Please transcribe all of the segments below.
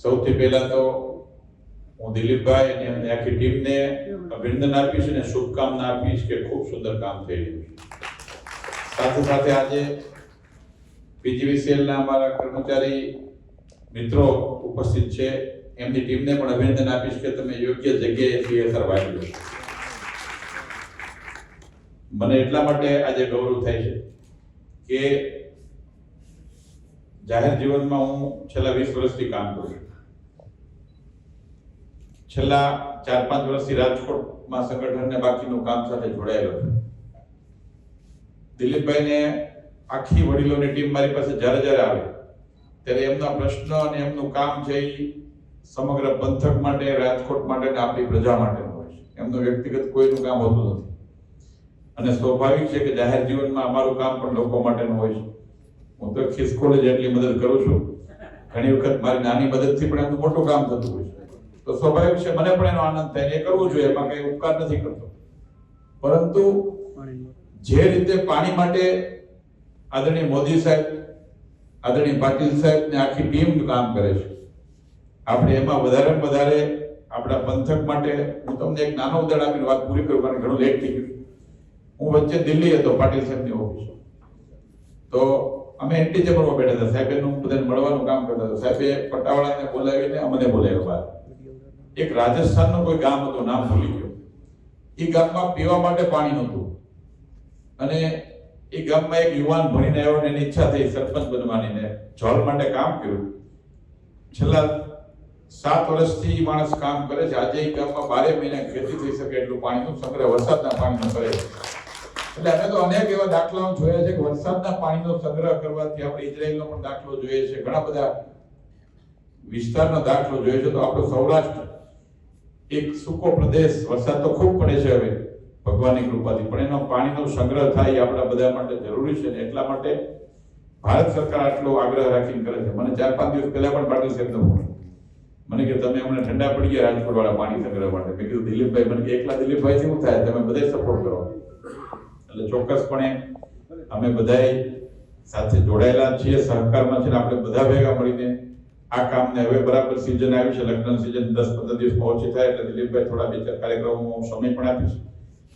સૌથી પહેલા તો હું દિલીપભાઈ અને આખી ટીમને અભિનંદન આપીશ અને શુભકામના આપીશ કે ખૂબ સુંદર કામ થઈ રહ્યું છે। સાથે સાથે આજે પીજીવીસીએલના અમારા કર્મચારી મિત્રો ઉપસ્થિત છે, એમની ટીમને પણ અભિનંદન આપીશ કે તમે યોગ્ય જગ્યાએ CSR વાપર્યો છો। મને એટલા માટે આજે ગૌરવ થાય છે કે જાહેર જીવનમાં હું છેલ્લા 20 વર્ષથી કામ કરું છું। છેલ્લા 4-5 વર્ષથી રાજકોટમાં સંગઠન ને બાકીનું કામ સાથે જોડાયેલો છું। દિલીપભાઈને આખી વડીલોની ટીમ મારી પાસે જ્યારે આવે ત્યારે એમના પ્રશ્ન અને એમનું કામ છે એ સમગ્ર પંથક માટે, રાજકોટ માટે અને આપણી પ્રજા માટેનું હોય છે। એમનું વ્યક્તિગત કોઈનું કામ હોતું નથી અને સ્વાભાવિક છે કે જાહેર જીવનમાં અમારું કામ પણ લોકો માટેનું હોય છે। હું તો ખિસકોલે જેટલી મદદ કરું છું, ઘણી વખત મારી નાની મદદથી પણ એમનું મોટું કામ થતું હોય છે, તો સ્વાભાવિક છે મને પણ એનો આનંદ થાય, એ કરવું જોઈએ, એમાં કઈ ઉપકાર નથી કરતો। પરંતુ જે રીતે પાણી માટે આદરણીય મોદી સાહેબ, આદરણીય પાટીલ સાહેબ ને આખી ટીમ કામ કરે છે, આપણે એમાં વધારે આપણા પંથક માટે હું તમને એક નાનો ઉદાહરણ આપીને વાત પૂરી કરું, કારણ ઘણું લેટ થઈ ગયું। હું વચ્ચે દિલ્હી હતો પાટીલ સાહેબની ઓફિસ, તો અમે એન્ટી ચેમ્બરમાં બેઠા હતા, સાહેબનું બધાને મળવાનું કામ કરતા હતા। સાહેબે પટ્ટાવાળાને બોલાવીને અમને બોલાવ્યો બહાર। એક રાજસ્થાનનું કોઈ ગામ હતું, નામ ભૂલી ગયો, એ ગામમાં પીવા માટે પાણી નહોતું અને એ ગામમાં એક યુવાન ભણીને આવ્યો ને એની ઈચ્છા થઈ સરપંચ બનવાની ને જળ માટે કામ કર્યું। છેલ્લા 7 વર્ષથી માણસ કામ કરે છે। આજે એ ગામમાં 12 મહિના ખેતી થઈ શકે એટલું પાણીનું સંગ્રહ વરસાદના પાણીનો કરે છે। એટલે અમે તો અનેક એવા દાખલાઓ જોયા છે કે વરસાદના પાણીનો સંગ્રહ કરવાથી આપણે ઇઝરાયલનો પણ દાખલો જોઈએ છે, ઘણા બધા વિસ્તારનો દાખલો જોઈએ છે। તો આપણો સૌરાષ્ટ્ર એક સૂકો પ્રદેશ, વરસાદ તો ખૂબ પડે છે હવે ભગવાનની કૃપાથી, પણ એનો પાણીનો સંગ્રહ થાય એ આપણા બધા માટે જરૂરી છે, ને એટલા માટે ભારત સરકાર આટલો આગ્રહ રાખીને કરે છે। મને 4-5 દિવસ પહેલા પણ પાટીલ સાહેબનો ફોન, મને કે તમે હમણાં ઠંડા પડી ગયા રાજકોટ વાળા પાણી સંગ્રહ માટે। મેં કીધું દિલીપભાઈ, મને કે એકલા દિલીપભાઈ શું થાય, તમે બધા સપોર્ટ કરો। એટલે ચોક્કસપણે અમે બધાય સાથે જોડાયેલા છીએ, સહકારમાં છે, આપણે બધા ભેગા મળીને આ કામને હવે બરાબર સીઝન આવી છે, લગ્ન સીઝન 10-15 દિવસમાં ઓછી થાય એટલે દિલીપભાઈ થોડા 2-4 કાર્યક્રમોમાં સમય પણ આપીશ,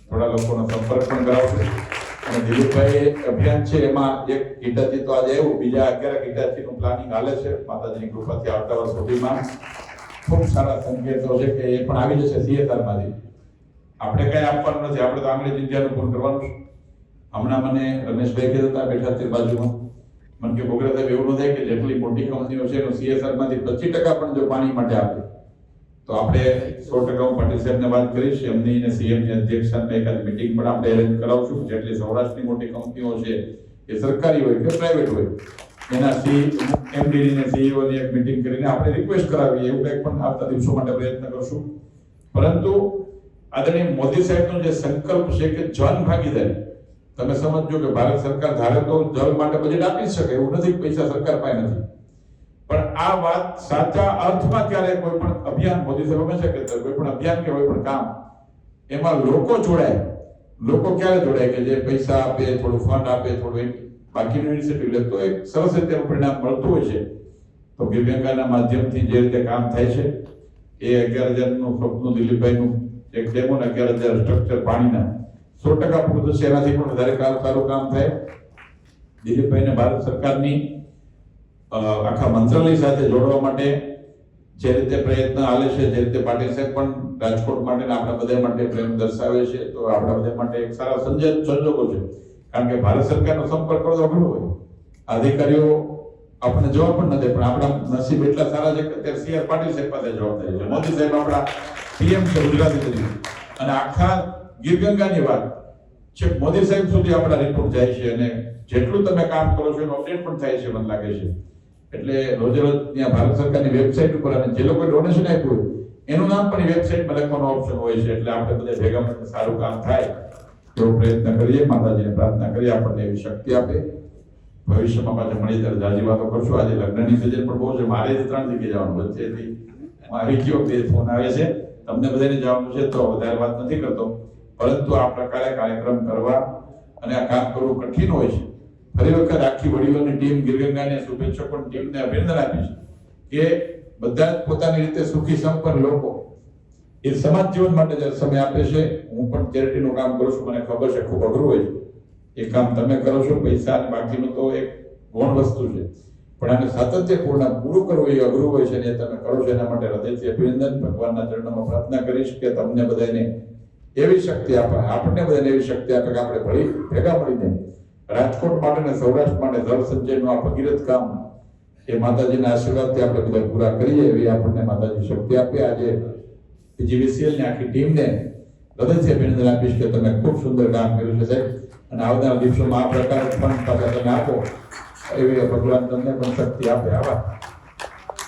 થોડા લોકોનો સંપર્ક પણ કરાવશું। અને દિલીપભાઈ અભિયાન છે એમાં એક ગીતાજી તો આજે આવ્યું, બીજા 11 ગીતાજીનું પ્લાનિંગ હાલે છે, માતાજીની કૃપાથી આવતા વર્ષ સુધીમાં ખૂબ સારા સંકેતો છે કે એ પણ આવી જશે CSR માંથી। આપણે કઈ આપવાનું નથી, આપણે તો આંગળી ચીંધ્યાનું પૂરું કરવાનું છે। હમણાં મને રમેશભાઈ કહેતા હતા બેઠા તે બાજુમાં, મને કે બોગરા સાહેબ એવું ન થાય કે જેટલી મોટી કંપનીઓ છે એનું CSR માંથી 25% પણ જો પાણી માટે આપે તો આપણે 100% હું પાટીલ સાહેબને વાત કરીશ, એમની ને CMની અધ્યક્ષતામાં એકાદ મીટિંગ પણ આપણે અરેન્જ કરાવશું। જેટલી સૌરાષ્ટ્રની મોટી કંપનીઓ છે એ સરકારી હોય કે પ્રાઇવેટ હોય, એના MD ને CEO ની એક મીટિંગ કરીને આપણે રિક્વેસ્ટ કરાવીએ, એવું કંઈક પણ આવતા દિવસો માટે પ્રયત્ન કરશું। પરંતુ આદરણીય મોદી સાહેબનો જે સંકલ્પ છે કે જન ભાગીદારી, તમે સમજો કે ભારત સરકાર ધારે તો જળ માટે બજેટ આપી શકે, એવું નથી કે પૈસા સરકાર પાસે નથી, પણ આ વાત સાચા અર્થમાં ત્યારે કોઈ પણ અભિયાન, મોદી સાહેબ હંમેશા કહેતા કોઈ પણ અભિયાન કે કોઈ પણ કામ એમાં લોકો જોડાય। લોકો ક્યારે જોડાય કે જે પૈસા આપે, થોડું ફંડ આપે, થોડું બાકીનું ઇનિશિયેટિવ લે, તો એક સરસ રીતે પરિણામ મળતું હોય છે। તો ગિરગંગાના માધ્યમથી જે રીતે કામ થાય છે એ 11,000નું સપનું દિલીપભાઈનું એક ડેમો ને 11,000 સ્ટ્રક્ચર પાણીના 100% પૂરું થશે, એનાથી પણ વધારે સારું કામ થાય। દિલીપભાઈને ભારત સરકારની આખા મંત્રાલય સાથે જોડવા માટે જે રીતે પ્રયત્ન હાલે છે, જે રીતે પાટીલ સાહેબ પણ રાજકોટ માટે આપણા બધા માટે પ્રેમ દર્શાવે છે, તો આપણા બધા માટે એક સારા સંજોગો છે, કારણ કે ભારત સરકારનો સંપર્ક કરવો અઘરો હોય, અધિકારીઓ આપણને જવાબ પણ નથી, પણ આપણા નસીબ એટલા સારા છે કે અત્યારે CR પાટીલ સાહેબ પાસે જવાબદારી છે, મોદી સાહેબ આપણા PM છે ગુજરાતી તરીકે, અને આખા ગીરગંગાની વાત છે મોદી સાહેબ સુધી આપણા રિપોર્ટ જાય છે, અને જેટલું તમે કામ કરો છો એનું અપડેટ પણ થાય છે મને લાગે છે। એટલે રોજ ત્યાં ભારત સરકારની વેબસાઇટ ઉપર અને જે લોકો ડોનેશન આપ્યું એનું નામ પણ વેબસાઇટમાં લખવાનો ઓપ્શન હોય છે। એટલે આપણે બધા ભેગા મળીને સારું કામ થાય એવો પ્રયત્ન કરીએ, માતાજીને પ્રાર્થના કરીએ આપણને એવી શક્તિ આપે। ભવિષ્યમાં પાછા મળીએ ત્યારે જાજી વાતો કરશું। આજે લગ્નની સિઝન પણ બહુ છે, મારે 3 જગ્યાએ જવાનું વચ્ચેથી આવી ગયો, 2 ફોન આવે છે, તમને બધાને જવાનું છે તો વધારે વાત નથી કરતો, પરંતુ આ પ્રકારે કાર્યક્રમ કરવા અને આ કામ કરવું કઠિન હોય છે। ફરી વખત આખી વડીલોની ટીમ, ગિરગંગાની શુભેચ્છકોની ટીમને અભિનંદન આપીશ કે બધા જ પોતાની રીતે સુખી સંપન્ન લોકો એ સમાજ જીવન માટે જ્યારે સમય આપે છે. હું પણ ચેરિટીનું કામ કરું છું, મને ખબર છે ખૂબ અઘરું હોય છે એ કામ તમે કરો છો. પૈસા અને બાકીનું તો એક ગૌણ વસ્તુ છે, પણ આને સાતત્યપૂર્ણ પૂરું કરવું એ અઘરું હોય છે ને એ તમે કરો છો. એના માટે હૃદયથી અભિનંદન. ભગવાનના ચરણોમાં પ્રાર્થના કરીશ કે તમને બધાને એવી શક્તિ આપે, આપણને બધાને એવી શક્તિ આપે કે આપણે ભેગા મળીને રાજકોટ માટે ને સૌરાષ્ટ્ર માટે જળ સંચયનું આ ભગીરથ કામ એ માતાજીના આશીર્વાદથી આપણે બધા પૂરા કરીએ એવી આપણને માતાજી શક્તિ આપે. આજે PGVCL ની આખી ટીમને હૃદયથી અભિનંદન આપીશ કે તમે ખૂબ સુંદર કામ કર્યું છે સાહેબ, અને આવનારા દિવસોમાં આ પ્રકારે પણ પાછા તમે આપો એવી ભગવાન તમને પણ શક્તિ આપે. આભાર.